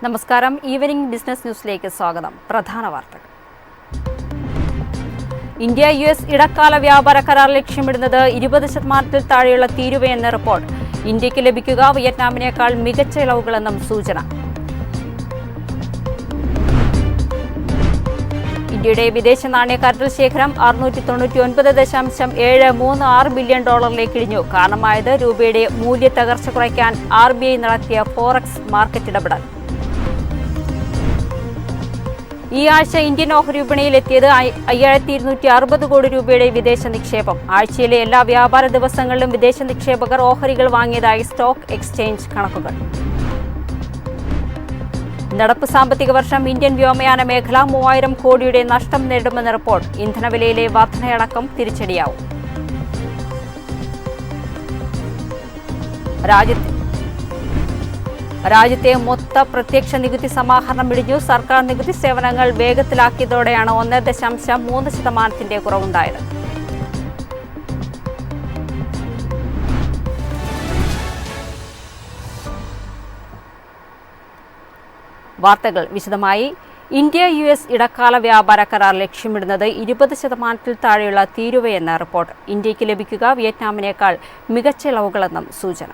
നമസ്കാരം. Evening business ന്യൂസിലേക്ക് സ്വാഗതം. പ്രധാന വാർത്തകൾ. ഇന്ത്യ US ഇടക്കാല വ്യാപാര കരാർ ലക്ഷ്യമിടുന്നത് 20% താഴെയുള്ള തീരുവയെന്ന റിപ്പോർട്ട്. ഇന്ത്യക്ക് ലഭിക്കുക വിയറ്റ്നാമിനേക്കാൾ മികച്ച ഇളവുകളെന്നും സൂചന. ഇന്ത്യയുടെ വിദേശ നാണ്യ കരുതൽ ശേഖരം $699.736 ബില്യൺ ഇടിഞ്ഞു. കാരണമായത് രൂപയുടെ മൂല്യത്തകർച്ച കുറയ്ക്കാൻ RBI നടത്തിയ ഫോറക്സ് മാർക്കറ്റ് ഇടപെടൽ. ഈ ആഴ്ച ഇന്ത്യൻ ഓഹരി വിപണിയിൽ എത്തിയത് 5260 കോടി രൂപയുടെ വിദേശ നിക്ഷേപം. ആഴ്ചയിലെ എല്ലാ വ്യാപാര ദിവസങ്ങളിലും വിദേശ നിക്ഷേപകർ ഓഹരികൾ വാങ്ങിയതായി സ്റ്റോക്ക് എക്സ്ചേഞ്ച് കണക്കുകൾ. നടപ്പ് സാമ്പത്തിക വർഷം ഇന്ത്യൻ വ്യോമയാന മേഖല 3000 കോടിയുടെ നഷ്ടം നേരിടുമെന്ന റിപ്പോർട്ട്. ഇന്ധനവിലയിലെ വർധനയടക്കം തിരിച്ചടിയാവും. രാജ്യത്തെ മൊത്ത പ്രത്യക്ഷ നികുതി സമാഹരണം ഇടിഞ്ഞു. സർക്കാർ നികുതി സേവനങ്ങൾ വേഗത്തിലാക്കിയതോടെയാണ് 1.3% കുറവുണ്ടായത്. വാർത്തകൾ വിശദമായി. ഇന്ത്യ US ഇടക്കാല വ്യാപാര കരാർ ലക്ഷ്യമിടുന്നത് 20% താഴെയുള്ള തീരുവയെന്ന റിപ്പോർട്ട്. ഇന്ത്യക്ക് ലഭിക്കുക വിയറ്റ്നാമിനേക്കാൾ മികച്ച ഇളവുകളെന്നും സൂചന.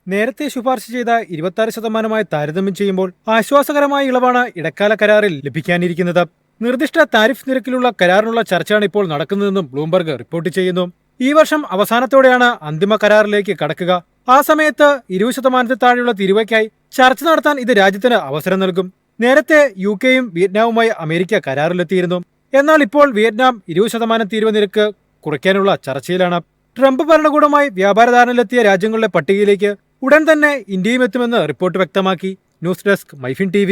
നേരത്തെ ശുപാർശ ചെയ്ത 26% താരതമ്യം ചെയ്യുമ്പോൾ ആശ്വാസകരമായ ഇളവാണ് ഇടക്കാല കരാറിൽ ലഭിക്കാനിരിക്കുന്നത്. നിർദ്ദിഷ്ട താരിഫ് നിരക്കിലുള്ള കരാറിനുള്ള ചർച്ചയാണ് ഇപ്പോൾ നടക്കുന്നതെന്നും ബ്ലൂംബർഗ് റിപ്പോർട്ട് ചെയ്യുന്നു. ഈ വർഷം അവസാനത്തോടെയാണ് അന്തിമ കരാറിലേക്ക് കടക്കുക. ആ സമയത്ത് 20% താഴെയുള്ള തീരുവയ്ക്കായി ചർച്ച നടത്താൻ ഇത് രാജ്യത്തിന് അവസരം നൽകും. നേരത്തെ UK-യും വിയറ്റ്നാമുമായി അമേരിക്ക കരാറിലെത്തിയിരുന്നു. എന്നാൽ ഇപ്പോൾ വിയറ്റ്നാം 20% തീരുവ നിരക്ക് കുറയ്ക്കാനുള്ള ചർച്ചയിലാണ്. ട്രംപ് ഭരണകൂടവുമായി വ്യാപാര ധാരണയിലെത്തിയ രാജ്യങ്ങളുടെ പട്ടികയിലേക്ക് ഉടൻ തന്നെ ഇന്ത്യയും എത്തുമെന്ന് റിപ്പോർട്ട് വ്യക്തമാക്കി. News desk MyFin TV.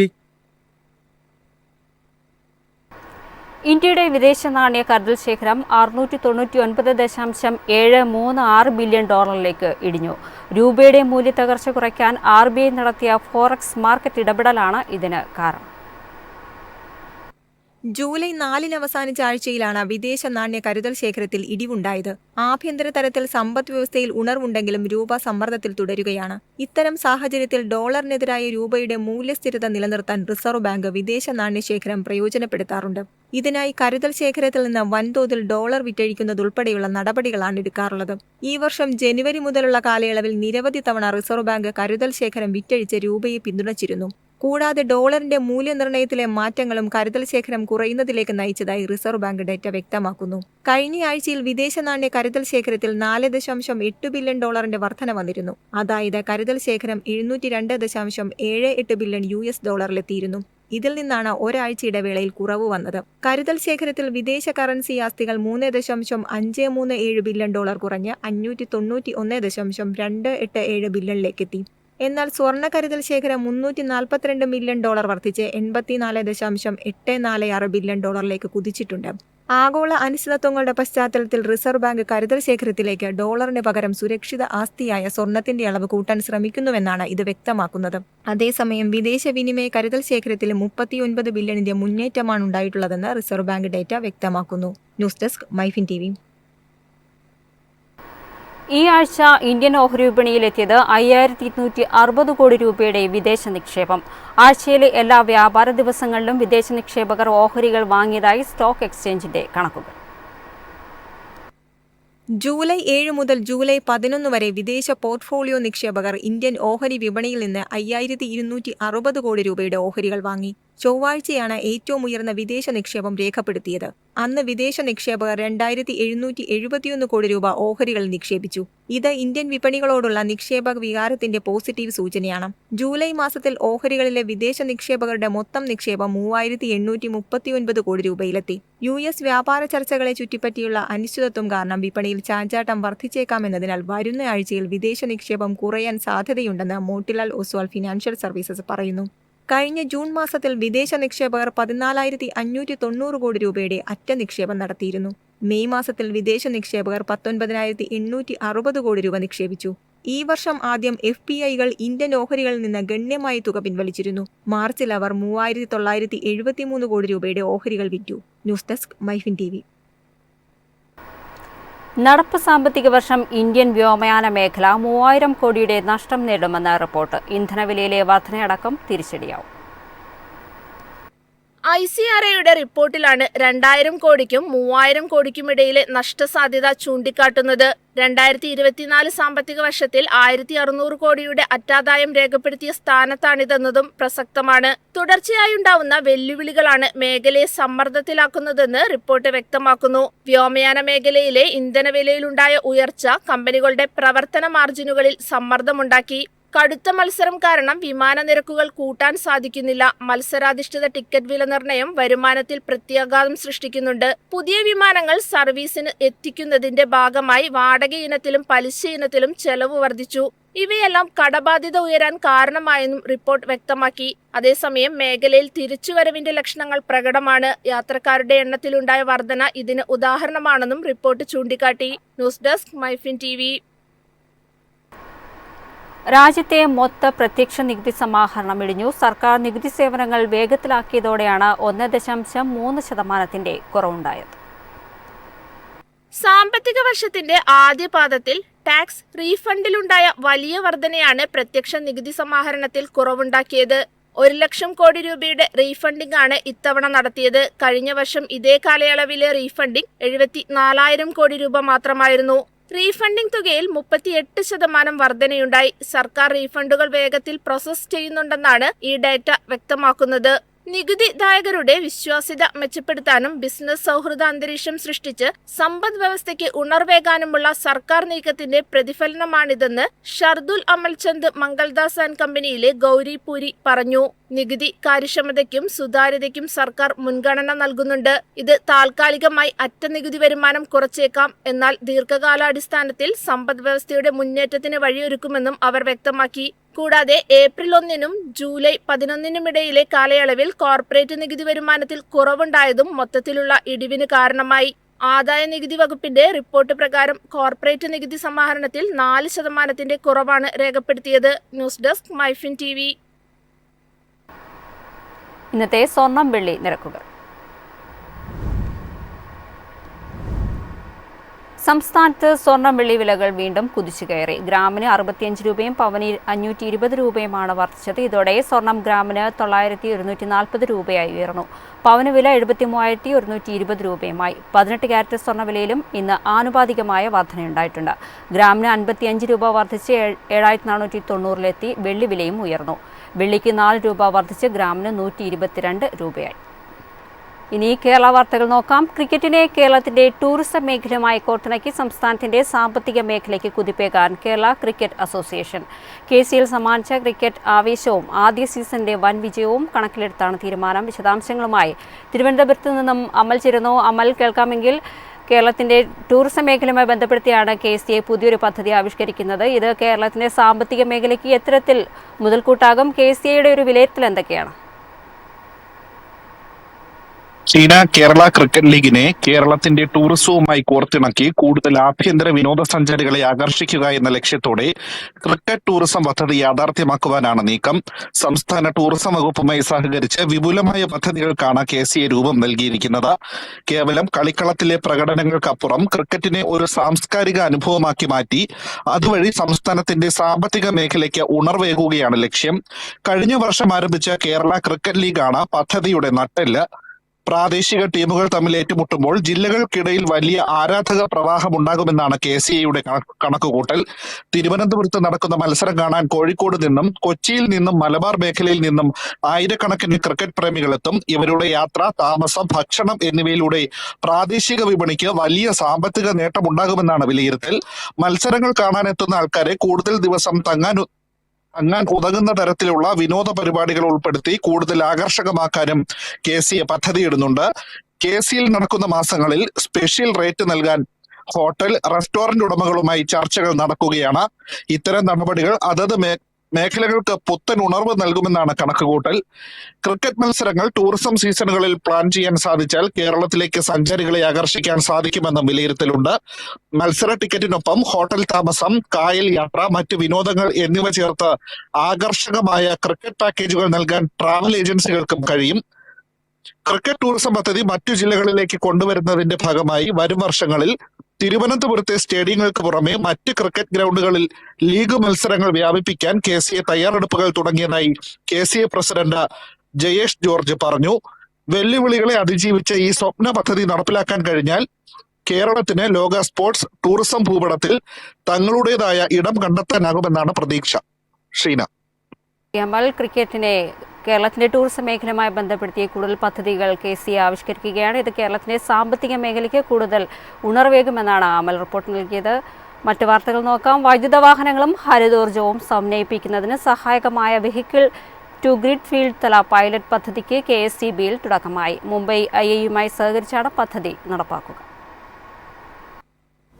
ഇന്ത്യയുടെ വിദേശ നാണ്യ കരുതൽ ശേഖരം $699.736 ബില്യൺ ഇടിഞ്ഞു. രൂപയുടെ മൂല്യത്തകർച്ച കുറയ്ക്കാൻ RBI നടത്തിയ ഫോറക്സ് മാർക്കറ്റ് ഇടപെടലാണ് ഇതിന് കാരണം. ജൂലൈ 4 അവസാനിച്ച ആഴ്ചയിലാണ് വിദേശ നാണ്യ കരുതൽ ശേഖരത്തിൽ ഇടിവുണ്ടായത്. ആഭ്യന്തര തലത്തിൽ സമ്പദ് വ്യവസ്ഥയിൽ ഉണർവുണ്ടെങ്കിലും രൂപ സമ്മർദ്ദത്തിൽ തുടരുകയാണ്. ഇത്തരം സാഹചര്യത്തിൽ ഡോളറിനെതിരായ രൂപയുടെ മൂല്യസ്ഥിരത നിലനിർത്താൻ റിസർവ് ബാങ്ക് വിദേശ നാണ്യശേഖരം പ്രയോജനപ്പെടുത്താറുണ്ട്. ഇതിനായി കരുതൽ ശേഖരത്തിൽ നിന്ന് വൻതോതിൽ ഡോളർ വിറ്റഴിക്കുന്നതുൾപ്പെടെയുള്ള നടപടികളാണ് എടുക്കാറുള്ളത്. ഈ വർഷം ജനുവരി മുതലുള്ള കാലയളവിൽ നിരവധി തവണ റിസർവ് ബാങ്ക് കരുതൽ ശേഖരം വിറ്റഴിച്ച് രൂപയെ പിന്തുണച്ചിരുന്നു. കൂടാതെ ഡോളറിന്റെ മൂല്യനിർണ്ണയത്തിലെ മാറ്റങ്ങളും കരുതൽ ശേഖരം കുറയുന്നതിലേക്ക് നയിച്ചതായി റിസർവ് ബാങ്ക് ഡേറ്റ വ്യക്തമാക്കുന്നു. കഴിഞ്ഞ ആഴ്ചയിൽ വിദേശ നാണ്യ കരുതൽ ശേഖരത്തിൽ $4.8 ബില്യൺ വർധന വന്നിരുന്നു. അതായത് കരുതൽ ശേഖരം $702.78 ബില്യൺ ഡോളറിലെത്തിയിരുന്നു. ഇതിൽ നിന്നാണ് ഒരാഴ്ച ഇടവേളയിൽ കുറവ് വന്നത്. കരുതൽ ശേഖരത്തിൽ വിദേശ കറൻസി ആസ്തികൾ $3.537 ബില്യൺ കുറഞ്ഞ് $591.287 ബില്യണിലേക്കെത്തി. എന്നാൽ സ്വർണ്ണ കരുതൽ ശേഖരം $342 മില്യൺ വർദ്ധിച്ച് $84.846 ബില്യൺ കുതിച്ചിട്ടുണ്ട്. ആഗോള അനിശ്ചിതത്വങ്ങളുടെ പശ്ചാത്തലത്തിൽ റിസർവ് ബാങ്ക് കരുതൽ ശേഖരത്തിലേക്ക് ഡോളറിന് പകരം സുരക്ഷിത ആസ്തിയായ സ്വർണത്തിന്റെ അളവ് കൂട്ടാൻ ശ്രമിക്കുന്നുവെന്നാണ് ഇത് വ്യക്തമാക്കുന്നത്. അതേസമയം വിദേശ വിനിമയ കരുതൽ ശേഖരത്തിൽ 39 ബില്യണിന്റെ മുന്നേറ്റമാണ് ഉണ്ടായിട്ടുള്ളതെന്ന് റിസർവ് ബാങ്ക് ഡേറ്റ വ്യക്തമാക്കുന്നു. News desk MyFin TV. ഈ ആഴ്ച ഇന്ത്യൻ ഓഹരി വിപണിയിൽ എത്തിയത് 5260 കോടി രൂപയുടെ വിദേശ നിക്ഷേപം. ആഴ്ചയിലെ എല്ലാ വ്യാപാര ദിവസങ്ങളിലും വിദേശ നിക്ഷേപകർ ഓഹരികൾ വാങ്ങിയതായി സ്റ്റോക്ക് എക്സ്ചേഞ്ചിന്റെ കണക്കുകൾ. ജൂലൈ 7 മുതൽ ജൂലൈ 11 വരെ വിദേശ പോർട്ട്ഫോളിയോ നിക്ഷേപകർ ഇന്ത്യൻ ഓഹരി വിപണിയിൽ നിന്ന് 5260 കോടി രൂപയുടെ ഓഹരികൾ വാങ്ങി. ചൊവ്വാഴ്ചയാണ് ഏറ്റവും ഉയർന്ന വിദേശ നിക്ഷേപം രേഖപ്പെടുത്തിയത്. അന്ന് വിദേശ നിക്ഷേപകർ 2771 കോടി രൂപ ഓഹരികൾ നിക്ഷേപിച്ചു. ഇത് ഇന്ത്യൻ വിപണികളോടുള്ള നിക്ഷേപക വികാരത്തിന്റെ പോസിറ്റീവ് സൂചനയാണ്. ജൂലൈ മാസത്തിൽ ഓഹരികളിലെ വിദേശ നിക്ഷേപകരുടെ മൊത്തം നിക്ഷേപം 3839 കോടി രൂപയിലെത്തി. US വ്യാപാര ചർച്ചകളെ ചുറ്റിപ്പറ്റിയുള്ള അനിശ്ചിതത്വം കാരണം വിപണിയിൽ ചാഞ്ചാട്ടം വർദ്ധിച്ചേക്കാമെന്നതിനാൽ വരുന്ന ആഴ്ചയിൽ വിദേശ നിക്ഷേപം കുറയാൻ സാധ്യതയുണ്ടെന്ന് മോട്ടിലാൽ ഒസ്വാൾ ഫിനാൻഷ്യൽ സർവീസസ് പറയുന്നു. കഴിഞ്ഞ ജൂൺ മാസത്തിൽ വിദേശ നിക്ഷേപകർ 14,590 കോടി രൂപയുടെ അറ്റ നിക്ഷേപം നടത്തിയിരുന്നു. മെയ് മാസത്തിൽ വിദേശ നിക്ഷേപകർ 19,860 കോടി രൂപ നിക്ഷേപിച്ചു. ഈ വർഷം ആദ്യം FPIകൾ ഇന്ത്യൻ ഓഹരികളിൽ നിന്ന് ഗണ്യമായ തുക പിൻവലിച്ചിരുന്നു. മാർച്ചിൽ അവർ 3,973 കോടി രൂപയുടെ ഓഹരികൾ വിറ്റു. News desk MyFin TV. നടപ്പ് സാമ്പത്തിക വർഷം ഇന്ത്യൻ വ്യോമയാന മേഖല 3000 കോടിയുടെ നഷ്ടം നേടുമെന്ന് റിപ്പോർട്ട്. ഇന്ധനവിലയിലെ വർധനയടക്കം തിരിച്ചടിയാവും. ICRAയുടെ റിപ്പോർട്ടിലാണ് 2000 കോടിക്കും 3000 കോടിക്കുമിടയിലെ നഷ്ടസാധ്യത ചൂണ്ടിക്കാട്ടുന്നത്. 2024 സാമ്പത്തിക വർഷത്തിൽ 1600 കോടിയുടെ അറ്റാദായം രേഖപ്പെടുത്തിയ സ്ഥാനത്താണിതെന്നതും പ്രസക്തമാണ്. തുടർച്ചയായുണ്ടാവുന്ന വെല്ലുവിളികളാണ് മേഖലയെ സമ്മർദ്ദത്തിലാക്കുന്നതെന്ന് റിപ്പോർട്ട് വ്യക്തമാക്കുന്നു. വ്യോമയാന മേഖലയിലെ ഇന്ധനവിലയിലുണ്ടായ ഉയർച്ച കമ്പനികളുടെ പ്രവർത്തന മാർജിനുകളിൽ സമ്മർദ്ദമുണ്ടാക്കി. കടുത്ത മത്സരം കാരണം വിമാന നിരക്കുകൾ കൂട്ടാൻ സാധിക്കുന്നില്ല. മത്സരാധിഷ്ഠിത ടിക്കറ്റ് വില നിർണ്ണയം വരുമാനത്തിൽ പ്രത്യാഘാതം സൃഷ്ടിക്കുന്നുണ്ട്. പുതിയ വിമാനങ്ങൾ സർവീസിന് എത്തിക്കുന്നതിന്റെ ഭാഗമായി വാടക ഇനത്തിലും പലിശ ഇനത്തിലും ചെലവ് വർദ്ധിച്ചു. ഇവയെല്ലാം കടബാധ്യത ഉയരാൻ കാരണമായെന്നും റിപ്പോർട്ട് വ്യക്തമാക്കി. അതേസമയം മേഖലയിൽ തിരിച്ചുവരവിന്റെ ലക്ഷണങ്ങൾ പ്രകടമാണ്. യാത്രക്കാരുടെ എണ്ണത്തിലുണ്ടായ വർധന ഇതിന് ഉദാഹരണമാണെന്നും റിപ്പോർട്ട് ചൂണ്ടിക്കാട്ടി. News desk MyFin TV. രാജ്യത്തെ മൊത്ത പ്രത്യക്ഷ നികുതി സമാഹരണം ഇടിഞ്ഞു. സർക്കാർ നികുതി സേവനങ്ങൾ വേഗത്തിലാക്കിയതോടെയാണ് 1.3% കുറവുണ്ടായത്. സാമ്പത്തിക വർഷത്തിന്റെ ആദ്യപാദത്തിൽ ടാക്സ് റീഫണ്ടിലുണ്ടായ വലിയ വർധനയാണ് പ്രത്യക്ഷ നികുതി സമാഹരണത്തിൽ കുറവുണ്ടാക്കിയത്. 1 ലക്ഷം കോടി രൂപയുടെ റീഫണ്ടിംഗ് ആണ് ഇത്തവണ നടത്തിയത്. കഴിഞ്ഞ വർഷം ഇതേ കാലയളവിലെ റീഫണ്ടിംഗ് 74,000 കോടി രൂപ മാത്രമായിരുന്നു. റീഫണ്ടിംഗ് തുകയിൽ 38% വർധനയുണ്ടായി. സർക്കാർ റീഫണ്ടുകൾ വേഗത്തിൽ പ്രോസസ് ചെയ്യുന്നുണ്ടെന്നാണ് ഈ ഡാറ്റ വ്യക്തമാക്കുന്നത്. നികുതിദായകരുടെ വിശ്വാസ്യത മെച്ചപ്പെടുത്താനും ബിസിനസ് സൗഹൃദ അന്തരീക്ഷം സൃഷ്ടിച്ച് സമ്പദ് വ്യവസ്ഥയ്ക്ക് ഉണർവേകാനുമുള്ള സർക്കാർ നീക്കത്തിന്റെ പ്രതിഫലനമാണിതെന്ന് ഷർദുൽ അമൽചന്ദ് മംഗൾദാസ് ആൻഡ് കമ്പനിയിലെ ഗൗരി പുരി പറഞ്ഞു. നികുതി കാര്യക്ഷമതയ്ക്കും സുതാര്യതയ്ക്കും സർക്കാർ മുൻഗണന നൽകുന്നുണ്ട്. ഇത് താൽക്കാലികമായി അറ്റ നികുതി വരുമാനം കുറച്ചേക്കാം, എന്നാൽ ദീർഘകാലാടിസ്ഥാനത്തിൽ സമ്പദ് വ്യവസ്ഥയുടെ മുന്നേറ്റത്തിന് വഴിയൊരുക്കുമെന്നും അവർ വ്യക്തമാക്കി. കൂടാതെ ഏപ്രിൽ 1-നും ജൂലൈ 11-നുമിടയിലെ കാലയളവിൽ കോർപ്പറേറ്റ് നികുതി വരുമാനത്തിൽ കുറവുണ്ടായതും മൊത്തത്തിലുള്ള ഇടിവിന് കാരണമായി. ആദായ നികുതി വകുപ്പിന്റെ റിപ്പോർട്ട് പ്രകാരം കോർപ്പറേറ്റ് നികുതി സമാഹരണത്തിൽ 4% കുറവാണ് രേഖപ്പെടുത്തിയത്. News desk MyFin TV. ഇന്നത്തെ സ്വർണം വെള്ളി നിരക്കുകൾ. സംസ്ഥാനത്ത് സ്വർണം വെള്ളി വിലകൾ വീണ്ടും കുതിച്ചുകയറി. ഗ്രാമിന് 65 രൂപയും പവന് 520 രൂപയുമാണ് വർദ്ധിച്ചത്. ഇതോടെ സ്വർണം ഗ്രാമിന് 9,140 രൂപയായി ഉയർന്നു. പവന് വില 73,120 രൂപയുമായി. 18 ക്യാരറ്റ് സ്വർണ്ണവിലയിലും ഇന്ന് ആനുപാതികമായ വർധനയുണ്ടായിട്ടുണ്ട്. ഗ്രാമിന് 55 രൂപ വർദ്ധിച്ച് 7,490-ലെത്തി. വെള്ളി വിലയും ഉയർന്നു. വെള്ളിക്ക് 4 രൂപ വർദ്ധിച്ച് ഗ്രാമിന് 122 രൂപയായി. ഇനി കേരള വാർത്തകൾ നോക്കാം. ക്രിക്കറ്റിനെ കേരളത്തിന്റെ ടൂറിസം മേഖലയുമായി കോർത്തിണക്കി സംസ്ഥാനത്തിന്റെ സാമ്പത്തിക മേഖലയ്ക്ക് കുതിപ്പേകാൻ കേരള ക്രിക്കറ്റ് അസോസിയേഷൻ. KCL സമ്മാനിച്ച ക്രിക്കറ്റ് ആവേശവും ആദ്യ സീസണിന്റെ വൻ വിജയവും കണക്കിലെടുത്താണ് തീരുമാനം. വിശദാംശങ്ങളുമായി തിരുവനന്തപുരത്ത് നിന്നും അമൽ ചേരുന്നു. അമൽ, കേൾക്കാമെങ്കിൽ കേരളത്തിന്റെ ടൂറിസം മേഖലയുമായി ബന്ധപ്പെടുത്തിയാണ് KCA പുതിയൊരു പദ്ധതി ആവിഷ്കരിക്കുന്നത്. ഇത് കേരളത്തിന്റെ സാമ്പത്തിക മേഖലയ്ക്ക് എത്തരത്തിൽ മുതൽക്കൂട്ടാകും? KCAയുടെ ഒരു വിലയിരുത്തൽ എന്തൊക്കെയാണ്? ചീന കേരള ക്രിക്കറ്റ് ലീഗിനെ കേരളത്തിന്റെ ടൂറിസവുമായി കോർത്തിണക്കി കൂടുതൽ ആഭ്യന്തര വിനോദസഞ്ചാരികളെ ആകർഷിക്കുക എന്ന ലക്ഷ്യത്തോടെ ക്രിക്കറ്റ് ടൂറിസം പദ്ധതി യാഥാർത്ഥ്യമാക്കുവാനാണ് നീക്കം. സംസ്ഥാന ടൂറിസം വകുപ്പുമായി സഹകരിച്ച് വിപുലമായ പദ്ധതികൾക്കാണ് KCA രൂപം നൽകിയിരിക്കുന്നത്. കേവലം കളിക്കളത്തിലെ പ്രകടനങ്ങൾക്കപ്പുറം ക്രിക്കറ്റിനെ ഒരു സാംസ്കാരിക അനുഭവമാക്കി മാറ്റി അതുവഴി സംസ്ഥാനത്തിന്റെ സാമ്പത്തിക മേഖലയ്ക്ക് ഉണർവേകുകയാണ് ലക്ഷ്യം. കഴിഞ്ഞ വർഷം ആരംഭിച്ച കേരള ക്രിക്കറ്റ് ലീഗാണ് പദ്ധതിയുടെ നട്ടെല്ല്. പ്രാദേശിക ടീമുകൾ തമ്മിൽ ഏറ്റുമുട്ടുമ്പോൾ ജില്ലകൾക്കിടയിൽ വലിയ ആരാധക പ്രവാഹം ഉണ്ടാകുമെന്നാണ് KCAയുടെ കണക്കുകൂട്ടൽ. തിരുവനന്തപുരത്ത് നടക്കുന്ന മത്സരം കാണാൻ കോഴിക്കോട് നിന്നും കൊച്ചിയിൽ നിന്നും മലബാർ മേഖലയിൽ നിന്നും ആയിരക്കണക്കിന് ക്രിക്കറ്റ് പ്രേമികളെത്തും. ഇവരുടെ യാത്ര, താമസം, ഭക്ഷണം എന്നിവയിലൂടെ പ്രാദേശിക വിപണിക്ക് വലിയ സാമ്പത്തിക നേട്ടമുണ്ടാകുമെന്നാണ് വിലയിരുത്തൽ. മത്സരങ്ങൾ കാണാനെത്തുന്ന ആൾക്കാരെ കൂടുതൽ ദിവസം തങ്ങാൻ ഉതകുന്ന തരത്തിലുള്ള വിനോദ പരിപാടികൾ ഉൾപ്പെടുത്തി കൂടുതൽ ആകർഷകമാക്കാനും KCA പദ്ധതിയിടുന്നുണ്ട്. KCL നടക്കുന്ന മാസങ്ങളിൽ സ്പെഷ്യൽ റേറ്റ് നൽകാൻ ഹോട്ടൽ, റെസ്റ്റോറന്റ് ഉടമകളുമായി ചർച്ചകൾ നടക്കുകയാണ്. ഇത്തരം നടപടികൾ അതത് മേഖലകൾക്ക് പുത്തൻ ഉണർവ് നൽകുമെന്നാണ് കണക്കുകൂട്ടൽ. ക്രിക്കറ്റ് മത്സരങ്ങൾ ടൂറിസം സീസണുകളിൽ പ്ലാൻ ചെയ്യാൻ സാധിച്ചാൽ കേരളത്തിലേക്ക് സഞ്ചാരികളെ ആകർഷിക്കാൻ സാധിക്കുമെന്നും വിലയിരുത്തലുണ്ട്. മത്സര ടിക്കറ്റിനൊപ്പം ഹോട്ടൽ താമസം, കായൽ യാത്ര, മറ്റ് വിനോദങ്ങൾ എന്നിവ ചേർത്ത് ആകർഷകമായ ക്രിക്കറ്റ് പാക്കേജുകൾ നൽകാൻ ട്രാവൽ ഏജൻസികൾക്കും കഴിയും. ക്രിക്കറ്റ് ടൂറിസം പദ്ധതി മറ്റു ജില്ലകളിലേക്ക് കൊണ്ടുവരുന്നതിന്റെ ഭാഗമായി വരും വർഷങ്ങളിൽ തിരുവനന്തപുരത്തെ സ്റ്റേഡിയങ്ങൾക്ക് പുറമെ മറ്റ് ക്രിക്കറ്റ് ഗ്രൗണ്ടുകളിൽ ലീഗ് മത്സരങ്ങൾ വ്യാപിപ്പിക്കാൻ KCA തയ്യാറെടുപ്പുകൾ തുടങ്ങിയതായി KCA പ്രസിഡന്റ് ജയേഷ് ജോർജ് പറഞ്ഞു. വെല്ലുവിളികളെ അതിജീവിച്ച് ഈ സ്വപ്ന പദ്ധതി നടപ്പിലാക്കാൻ കഴിഞ്ഞാൽ കേരളത്തിന് ലോക സ്പോർട്സ് ടൂറിസം ഭൂപടത്തിൽ തങ്ങളുടേതായ ഇടം കണ്ടെത്താനാകുമെന്നാണ് പ്രതീക്ഷ. ഷീന. ക്രിക്കറ്റിനെ കേരളത്തിന്റെ ടൂറിസം മേഖലയുമായി ബന്ധപ്പെടുത്തിയ കൂടുതൽ പദ്ധതികൾ KCA ആവിഷ്കരിക്കുകയാണ്. ഇത് കേരളത്തിന്റെ സാമ്പത്തിക മേഖലയ്ക്ക് കൂടുതൽ ഉണർവേകുമെന്നാണ് അമൽ റിപ്പോർട്ട് നൽകിയത്. മറ്റു വാർത്തകൾ നോക്കാം. വൈദ്യുത വാഹനങ്ങളും ഹരിതോർജ്ജവും സമന്വയിപ്പിക്കുന്നതിന് സഹായകമായ വെഹിക്കിൾ ടു ഗ്രിഡ് ഫീൽഡ് തല പൈലറ്റ് പദ്ധതിക്ക് KSEBയിൽ തുടക്കമായി. മുംബൈ IIയുമായി സഹകരിച്ചാണ് പദ്ധതി നടപ്പാക്കുക.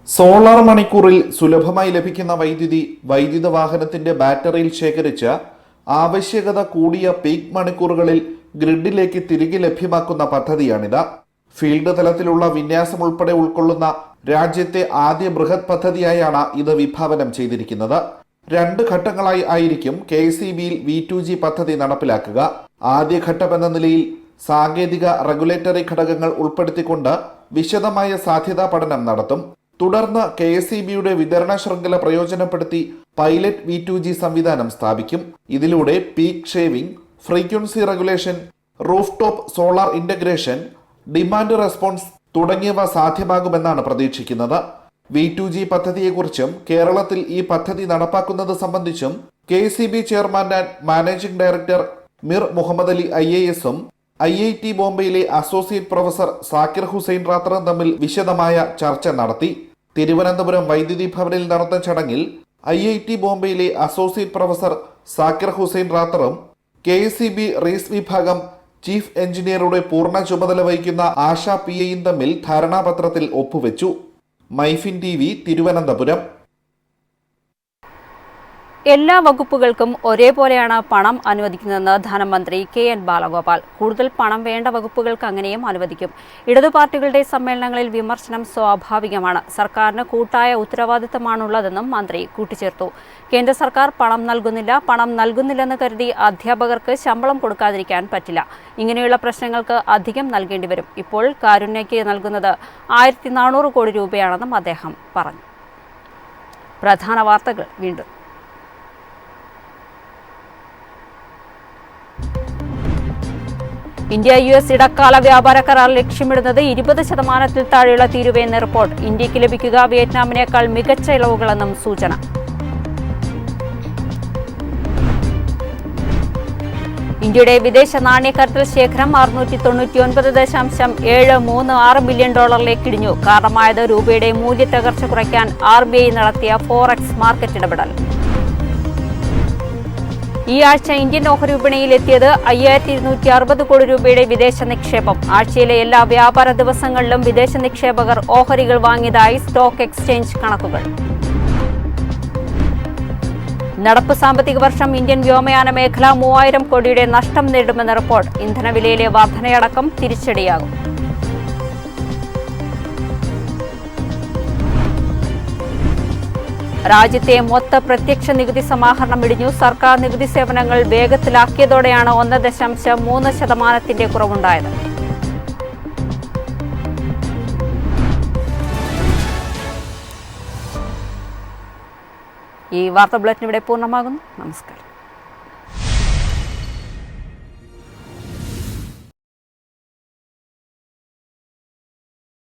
സോളാർ മണിക്കൂറിൽ സുലഭമായി ലഭിക്കുന്ന വൈദ്യുത വാഹനത്തിന്റെ ബാറ്ററിയിൽ ശേഖരിച്ച് ആവശ്യകത കൂടിയ പീക്ക് മണിക്കൂറുകളിൽ ഗ്രിഡിലേക്ക് തിരികെ ലഭ്യമാക്കുന്ന പദ്ധതിയാണിത്. ഫീൽഡ് തലത്തിലുള്ള വിന്യാസം ഉൾപ്പെടെ ഉൾക്കൊള്ളുന്ന രാജ്യത്തെ ആദ്യ ബൃഹത് പദ്ധതിയായാണ് ഇത് വിഭാവനം ചെയ്തിരിക്കുന്നത്. 2 ഘട്ടങ്ങളായി ആയിരിക്കും KSEBയിൽ V2G പദ്ധതി നടപ്പിലാക്കുക. ആദ്യഘട്ടമെന്ന നിലയിൽ സാങ്കേതിക റെഗുലേറ്ററി ഘടകങ്ങൾ ഉൾപ്പെടുത്തിക്കൊണ്ട് വിശദമായ സാധ്യതാ പഠനം നടത്തും. തുടർന്ന് KSEBയുടെ വിതരണ ശൃംഖല പ്രയോജനപ്പെടുത്തി പൈലറ്റ് V2G സംവിധാനം സ്ഥാപിക്കും. ഇതിലൂടെ peak shaving, frequency regulation, roof top solar integration, demand response തുടങ്ങിയവ സാധ്യമാകുമെന്നാണ് പ്രതീക്ഷിക്കുന്നത്. V2G പദ്ധതിയെക്കുറിച്ചും കേരളത്തിൽ ഈ പദ്ധതി നടപ്പാക്കുന്നത് സംബന്ധിച്ചും KSEB chairman and managing director Mir Muhammad Ali IASഉം IIT ബോംബെയിലെ അസോസിയേറ്റ് പ്രൊഫസർ സാക്കിർ ഹുസൈൻ റാത്തറും തമ്മിൽ വിശദമായ ചർച്ച നടത്തി. തിരുവനന്തപുരം വൈദ്യുതി ഭവനിൽ നടന്ന ചടങ്ങിൽ IIT ബോംബെയിലെ അസോസിയേറ്റ് പ്രൊഫസർ സാക്കിർ ഹുസൈൻ റാത്തറും KSEB റീസ് വിഭാഗം ചീഫ് എഞ്ചിനീയറുടെ പൂർണ്ണ ചുമതല വഹിക്കുന്ന ആശ PIയും തമ്മിൽ ധാരണാപത്രത്തിൽ ഒപ്പുവെച്ചു. മൈഫിൻ TV തിരുവനന്തപുരം. എല്ലാ വകുപ്പുകൾക്കും ഒരേപോലെയാണ് പണം അനുവദിക്കുന്നതെന്ന് ധനമന്ത്രി KN ബാലഗോപാൽ. കൂടുതൽ പണം വേണ്ട വകുപ്പുകൾക്ക് അങ്ങനെയും അനുവദിക്കും. ഇടതു പാർട്ടികളുടെ സമ്മേളനങ്ങളിൽ വിമർശനം സ്വാഭാവികമാണ്. സർക്കാരിന് കൂട്ടായ ഉത്തരവാദിത്തമാണുള്ളതെന്നും മന്ത്രി കൂട്ടിച്ചേർത്തു. കേന്ദ്ര സർക്കാർ പണം നൽകുന്നില്ലെന്ന് കരുതി അധ്യാപകർക്ക് ശമ്പളം കൊടുക്കാതിരിക്കാൻ പറ്റില്ല. ഇങ്ങനെയുള്ള പ്രശ്നങ്ങൾക്ക് അധികം നൽകേണ്ടി വരും. ഇപ്പോൾ കാരുണ്യയ്ക്ക് നൽകുന്നത് 1400 കോടി രൂപയാണെന്നും അദ്ദേഹം പറഞ്ഞു. പ്രധാന വാർത്തകൾ വീണ്ടും. ഇന്ത്യ-US ഇടക്കാല വ്യാപാര കരാർ ലക്ഷ്യമിടുന്നത് 20% താഴെയുള്ള തീരുവയെന്ന് റിപ്പോർട്ട്. ഇന്ത്യക്ക് ലഭിക്കുക വിയറ്റ്നാമിനേക്കാൾ മികച്ച ഇളവുകളെന്നും സൂചന. ഇന്ത്യയുടെ വിദേശ നാണ്യക്കരുതൽ ശേഖരം $699.736 ബില്യൺ ഇടിഞ്ഞു. കാരണമായത് രൂപയുടെ മൂല്യത്തകർച്ച കുറയ്ക്കാൻ RBI നടത്തിയ ഫോറക്സ് മാർക്കറ്റ് ഇടപെടൽ. ഈ ആഴ്ച ഇന്ത്യൻ ഓഹരി വിപണിയിൽ എത്തിയത് 5260 കോടി രൂപയുടെ വിദേശ നിക്ഷേപം. ആഴ്ചയിലെ എല്ലാ വ്യാപാര ദിവസങ്ങളിലും വിദേശ നിക്ഷേപകർ ഓഹരികൾ വാങ്ങിയതായി സ്റ്റോക്ക് എക്സ്ചേഞ്ച് കണക്കുകൾ. നടപ്പ് സാമ്പത്തിക വർഷം ഇന്ത്യൻ വ്യോമയാന മേഖല 3000 കോടിയുടെ നഷ്ടം നേരിടുമെന്ന് റിപ്പോർട്ട്. ഇന്ധനവിലയിലെ വർധനയടക്കം തിരിച്ചടിയാകും. രാജ്യത്തെ മൊത്ത പ്രത്യക്ഷ നികുതി സമാഹരണം ഇടിഞ്ഞു. സർക്കാർ നികുതി സേവനങ്ങൾ വേഗത്തിലാക്കിയതോടെയാണ് 1.3% കുറവുണ്ടായത്. ഈ വാർത്താ ബുള്ളറ്റിൻ ഇവിടെ പൂർണ്ണമാകുന്നു. നമസ്കാരം.